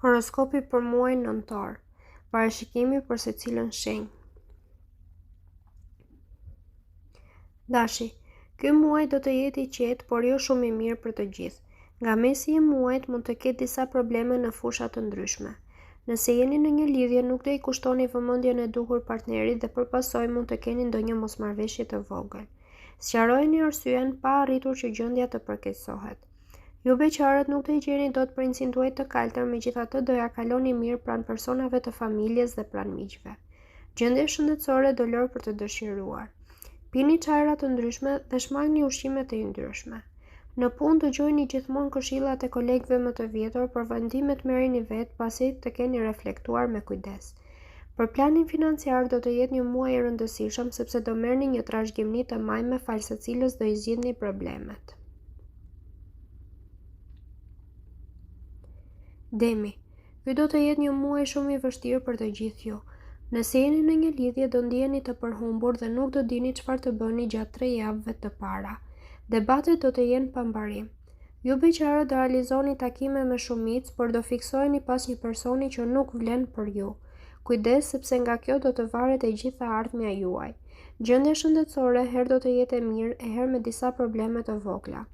Horoskopi për muajin nëntor. Parashikimi për secilën shenjë. Dashi, ky muaj do të jetë i qetë, por jo shumë i mirë për të gjithë. Nga mesi i muajit mund të ketë disa probleme në fusha të ndryshme. Nëse jeni në një lidhje, nuk do i kushtoni vëmendjen e duhur partnerit dhe përpasoj mund të keni ndonjë mosmarrëveshje të vogël. Sqarojeni arsyeën pa arritur që gjendja të përkeqësohet. Ju beqarët nuk do i gjeni dot princin tuaj të kaltër, megjithatë do ja kaloni mirë pranë personave të familjes dhe pranë miqve. Gjendja shëndetësore do lërë për të dëshiruar. Pini çajra të ndryshme dhe shmangni ushqime të yndyrshme. Në punë dëgjojeni gjithmonë këshillat e kolegëve më të vjetur, por vendimet merrni vetë pasi të keni reflektuar me kujdes. Për planin financiar do të jetë një muaj i rëndësishëm sepse do merrni një trashëgimni të majme falë secilës do i zgjidhni problemet. Demi, ky do të jetë një muaj shumë i vështirë për të gjithë ju. Nëse jeni në një lidhje do ndjeni të përhumbur dhe nuk do dini çfarë të bëni gjatë 3 javëve të para. Debatet do të jenë pa mbarim. Ju beqarët do realizoni takime me shumicë, por do fiksoheni pas një personi që nuk vlen për ju. Kujdes sepse nga kjo do të varet e gjitha ardhmja juaj. Gjendja shëndetësore herë do të jetë e mirë, e herë me disa probleme të vogla.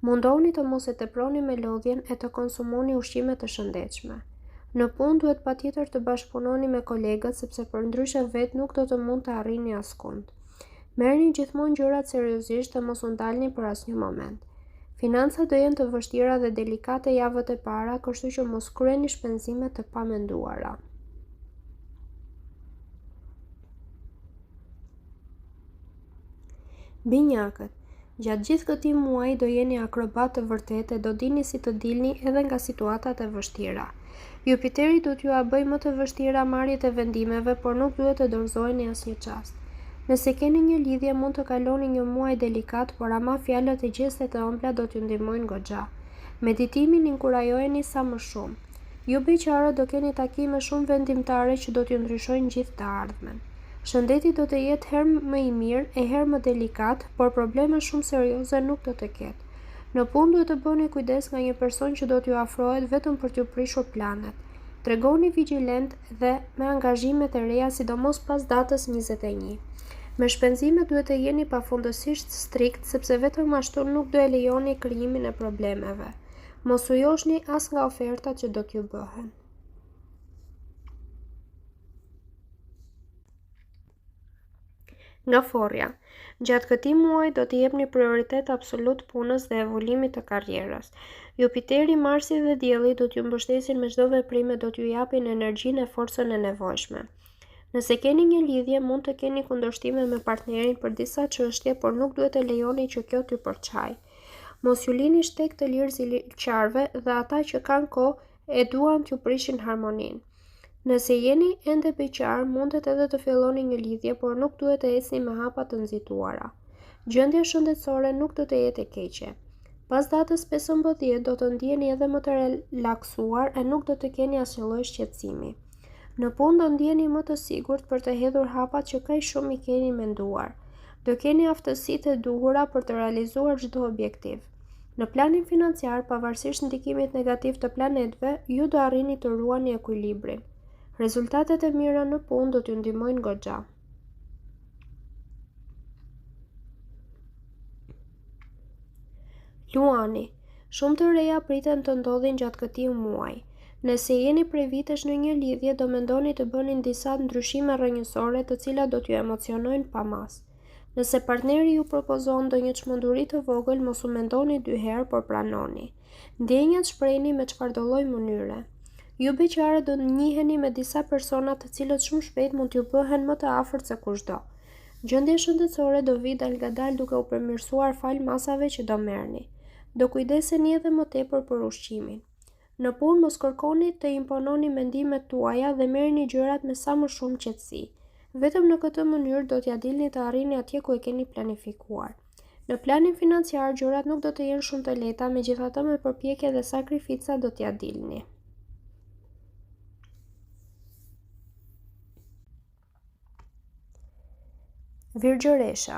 Mundohuni të mos e teproni me lodhjen e të konsumoni ushqime të shëndetshme. Në punë duhet patjetër të bashkëpunoni me kolegët sepse përndryshe vetë nuk do të mund të arrini askund. Merrni gjithmonë gjërat seriozisht dhe mos u ndalni për asnjë moment. Financat do jenë të vështira dhe delikate javët e para, kështu që mos kryeni shpenzime të pamenduara. Binjakët. Gjatë gjithë këtij muaji do jeni akrobat të vërtetë e do dini si të dilni edhe nga situatat e vështira. Jupiteri do t'ju bëjë më të vështira marrjet e vendimeve, por nuk duhet të dorëzoheni asnjë çast. Nëse keni një lidhje mund të kaloni një muaj delikat, por ama fjalët e gjeste të ëmbla do t'ju ndihmojnë goxha. Meditimin inkurajojeni sa më shumë. Ju beqarët do keni takime shumë vendimtare që do t'ju ndryshojnë gjithë të ardhmen. Shëndeti do të jetë herë më i mirë e herë më delikat, por probleme shumë serioze nuk do të ketë. Në punë duhet të bëni kujdes nga një person që do t'ju afrohet vetëm për t'ju prishur planet. Tregoni vigjilent dhe me angazhimet e reja, sidomos pas datës 21. Me shpenzimet duhet të jeni pafundësisht strikt, sepse vetëm ashtu nuk do e lejoni krijimin e problemeve. Mos u joshni as nga ofertat që do t'ju bëhen. Nga forja, gjatë këtij muaji do t'i jepni prioritet absolut punës dhe evolimit të karrierës. Jupiteri, Marsi dhe Dielli do t'ju mbështesin me çdo veprime, do t'ju japin energjinë e forcën e nevojshme. Nëse keni një lidhje, mund të keni kundërshtime me partnerin për disa çështje, por nuk duhet të lejoni që kjo t'ju përçajë. Mos ju lini shtek të lirë ziliqarve dhe ata që kanë kohë e duan t'ju prishin harmoninë. Nëse jeni ende beqar, mundet edhe të filloni një lidhje, por nuk duhet të ecni me hapa të nxituara. Gjendja shëndetësore nuk do të jetë e keqe. Pas datës 15 do të ndjeni edhe më të relaksuar e nuk do të keni asnjë lloj shqetësimi. Në punë do ndjeni më të sigurt për të hedhur hapat që kaq shumë i keni menduar. Do keni aftësitë e duhura për të realizuar çdo objektiv. Në planin financiar, pavarësisht ndikimit negativ të planetëve, ju do arrini të ruani ekuilibrin. Rezultatet e mira në punë do t'ju ndihmojnë goxha. Luani, shumë të reja priten të ndodhin gjatë këtij muaji. Nëse jeni prej vitesh në një lidhje, do mendoni të bëni disa ndryshime rrënjësore, të cilat do t'ju emocionojnë pamas. Nëse partneri ju propozon ndonjë çmenduri të vogël, mos u mendoni 2 herë, por pranoni. Ndjenjat shprehni me çfarëdo lloj mënyre. Ju beqarët do njiheni me disa persona të cilët shumë shpejt mund t'ju bëhen më të afërt se kushdo. Gjendja shëndetësore do vi dal ngadal duke u përmirësuar fal masave që do merrni. Do kujdeseni edhe më tepër për ushqimin. Në punë mos kërkoni të impononi mendimet tuaja dhe merrni gjërat me sa më shumë qetësi. Vetëm në këtë mënyrë do t'ja dilni të arrini atje ku e keni planifikuar. Në planin financiar gjërat nuk do të jenë shumë të lehta, megjithatë me përpjekje dhe sakrifica do t'ja dilni. Virgjëresha.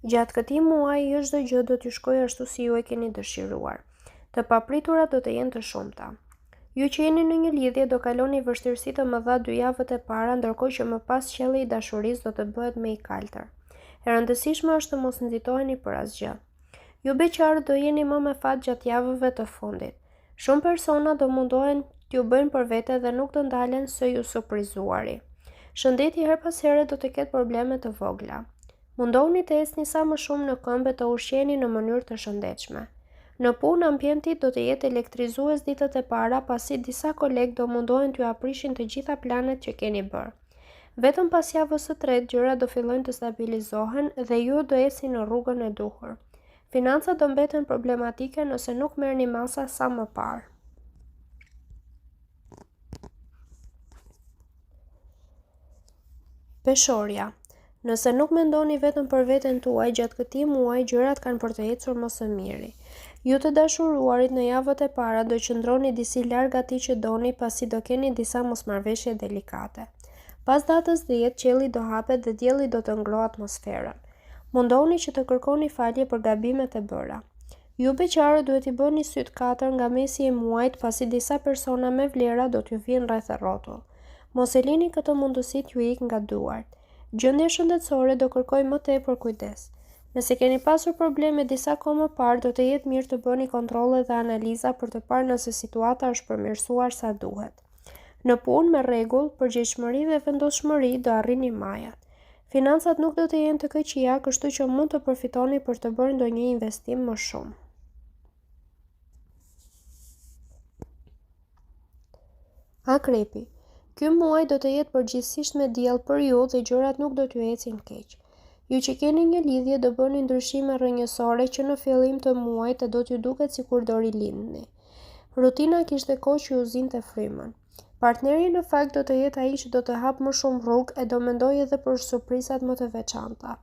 Gjatë këtij muaji jo çdo gjë do t'ju shkojë ashtu si ju e keni dëshiruar. Të papriturat do të jenë të shumta. Ju që jeni në një lidhje do kaloni vështirësi të mëdha 2 javët e para, ndërkohë që më pas qielli i dashurisë do të bëhet më i kaltër. E rëndësishme është të mos nxitoheni për asgjë. Ju beqarët do jeni më me fat gjatë javëve të fundit. Shumë persona do mundohen t'ju bëjnë për vete dhe nuk do ndalen së ju surprizuari. Shëndeti her pas here do të ketë probleme të vogla. Mundohuni të ecni sa më shumë në këmbë të ushqeni në mënyrë të shëndetshme. Në punë ambienti do të jetë elektrizues ditët e para, pasi disa kolegë do mundohen t'ju aprishin të gjitha planet që keni bërë. Vetëm pas javës së tretë gjërat do fillojnë të stabilizohen dhe ju do ecni në rrugën e duhur. Financat do mbeten problematike nëse nuk merrni masa sa më parë. Peshorja. Nëse nuk mendoni vetëm për veten tuaj, gjatë këtij muaji gjërat kanë për të ecur më së miri. Ju të dashuruarit në javët e para do qëndroni disi larg atij që doni, pasi do keni disa mosmarrveshje delikate. Pas datës 10 qielli do hapet dhe dielli do të ngrohë atmosferën. Mundohuni që të kërkoni falje për gabimet e bëra. Ju beqarët duhet i bëni syt 4 nga mesi i muajit, pasi disa persona me vlera do t'ju vinë rreth e rrotull. Mos e lini këtë mundësi t'ju ikë nga duart. Gjendja shëndetësore do kërkoj më tepër kujdes. Nëse keni pasur probleme disa kohë më parë, do të jetë mirë të bëni kontrolle dhe analiza për të parë nëse situata është përmirësuar sa duhet. Në punë me rregull, përgjegjësi dhe vendoshmëri do arrini majat. Financat nuk do të jenë të këqija, kështu që mund të përfitoni për të bërë ndonjë investim më shumë. Akrepi. Ky muaj do të jetë përgjithsisht me diell për ju dhe gjërat nuk do t'ju ecin keq. Ju që keni një lidhje do bëni ndryshime rrënjësore që në fillim të muajit do t'ju duket sikur do rilindni. Rutina kishte kohë që ju zinte frymën. Partneri në fakt do të jetë ai që do të hap më shumë rrugë e do mendojë edhe për surprizat më të veçanta.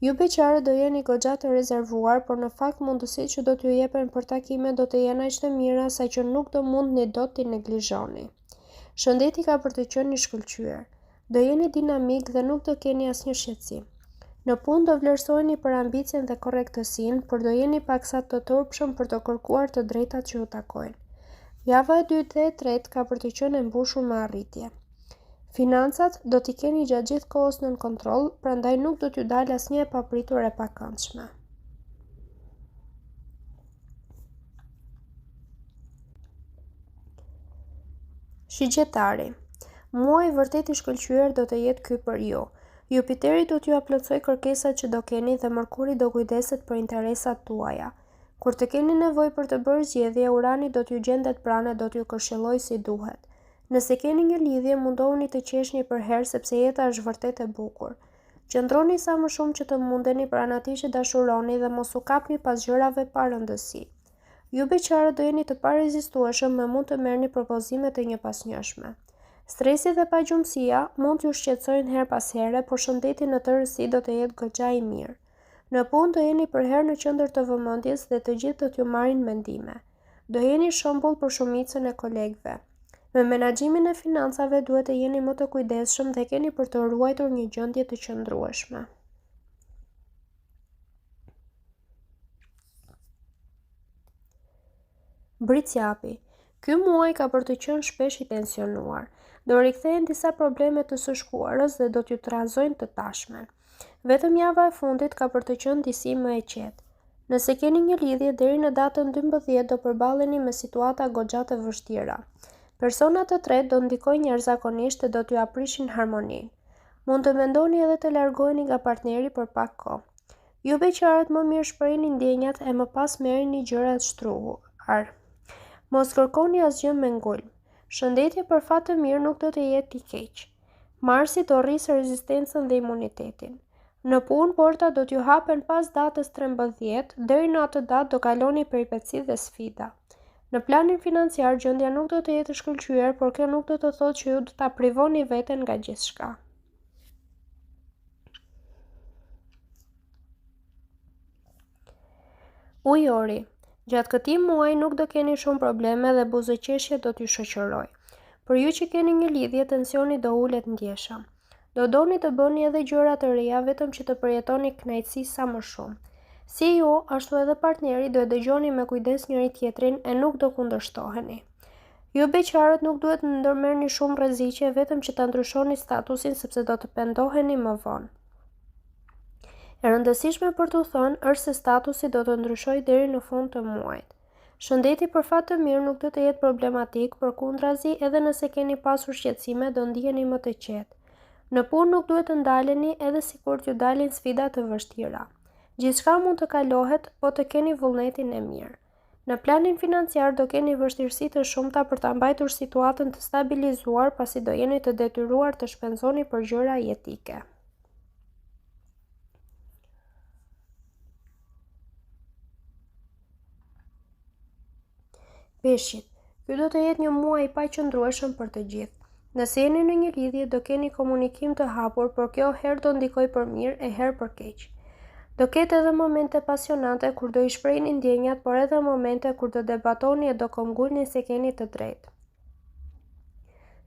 Ju beqarët do jeni goxha të rezervuar, por në fakt mundësitë që do t'ju jepen për takime do të jenë aq të mira sa që nuk do mundni dot t'i neglizhoni. Shëndeti ka për të qenë i shkëlqyer. Do jeni dinamik dhe nuk do keni asnjë shqetësim. Në punë do vlerësoheni për ambicien dhe korrektësinë, por do jeni paksa të turpshëm për të kërkuar të drejtat që ju takojnë. Java e 2 dhe e 3 ka për të qenë e mbushur me arritje. Financat do t'i keni gjatë gjithë kohës nën kontroll, prandaj nuk do t'ju dalë asnjë e papritur e pakëndshme. Shigjetari. Muaji vërtet i shkëlqyer do të jetë ky për ju. Jupiteri do t'ju plotësoj kërkesat që do keni dhe Mërkuri do kujdeset për interesat tuaja. Kur të keni nevojë për të bërë zgjedhje, Urani do t'ju gjendet pranë e do t'ju këshillojë si duhet. Nëse keni një lidhje, mundohuni të qeshni për herë sepse jeta është vërtet e bukur. Qëndroni sa më shumë që të mundeni pranë atij që dashuroni dhe mos u kapni pas gjërave pa rëndësi. Ju beqarët do jeni të parezistueshëm me mund të merrni propozime të njëpasnjëshme. Stresi dhe pagjumësia mund t'ju shqetësojnë her pas here, por shëndeti në tërësi do të jetë goxha i mirë. Në punë do jeni për herë në qendër të vëmendjes dhe të gjithë do t'ju marrin mendime. Do jeni shembull për shumicën e kolegëve. Me menaxhimin e financave duhet të jeni më të kujdesshëm dhe keni për të ruajtur një gjendje të qëndrueshme. Bricjapi. Ky muaj ka për të qenë shpesh i tensionuar. Do rikthehen disa probleme të së shkuarës dhe do t'ju trazojnë të tashmen. Vetëm java e fundit ka për të qenë disi më e qetë. Nëse keni një lidhje deri në datën 12 do përballeni me situata goxha të vështira. Persona të tretë do ndikojnë jashtëzakonisht dhe do t'ju aprishin harmoninë. Mund të mendoni edhe të largoheni nga partneri për pak kohë. Ju beqarët më mirë shprehni ndjenjat e më pas merrni gjërat shtruar. Mos kërkoni asgjë me ngulm. Shëndeti për fat të mirë nuk do të jetë i keq. Marsi do rrisë rezistencën dhe imunitetin. Në punë porta do t'ju hapen pas datës 13, deri në atë datë do kaloni peripeci dhe sfida. Në planin financiar gjendja nuk do të jetë shkëlqyer, por kjo nuk do të thotë që ju do ta privoni veten nga gjithçka. Ujori. Gjatë këtij muaji nuk do keni shumë probleme dhe buzëqeshja do t'ju shoqërojë. Për ju që keni një lidhje, tensioni do ulet ndjeshëm. Do doni të bëni edhe gjëra të reja vetëm që të përjetoni kënaqësi sa më shumë. Si ju, ashtu edhe partneri do e dëgjoni me kujdes njëri tjetrin e nuk do kundërshtoheni. Ju beqarët nuk duhet të ndërmerrni shumë rreziqe vetëm që ta ndryshoni statusin sepse do të pendoheni më vonë. E rëndësishme për t'u thënë është se statusi do të ndryshojë deri në fund të muajit. Shëndeti për fat të mirë nuk do të jetë problematik, përkundrazi edhe nëse keni pasur shqetësime do ndiheni më të qetë. Në punë nuk duhet të ndaleni edhe sikur t'ju dalin sfida të vështira. Gjithçka mund të kalohet, po të keni vullnetin e mirë. Në planin financiar do keni vështirësi të shumta për ta mbajtur situatën të stabilizuar pasi do jeni të detyruar të shpenzoni për gjëra jetike. Peshqit, ky do të jetë një muaj i paqëndrueshëm për të gjithë. Nëse jeni në një lidhje do keni komunikim të hapur, por kjo herë do ndikojë për mirë e herë për keq. Do ketë edhe momente pasionante kur do i shprehni ndjenjat, por edhe momente kur do debatoni e do kombgulni se keni të drejtë.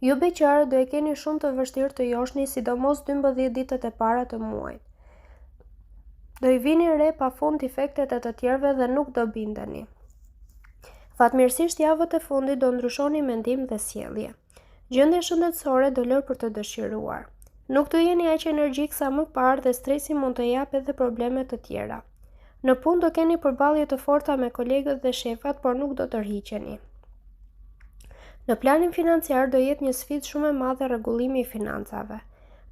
Ju beqarët do e keni shumë të vështirë të joshni, sidomos 12 ditët e para të muajit. Do i vini re pafund defektet e të tjerëve dhe nuk do bindeni. Fatmirësisht javët e fundit do ndryshoni mendim dhe sjellje. Gjendja shëndetësore do lër për të dëshiruar. Nuk të jeni aq energjik sa më parë dhe stresi mund të japë edhe probleme të tjera. Në punë do keni përballje të forta me kolegët dhe shefat, por nuk do tërhiqeni. Në planin financiar do jetë një sfidë shumë e madhe rregullimi i financave.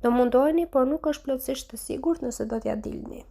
Do mundoheni, por nuk është plotësisht të sigurt nëse do t'ja dilni.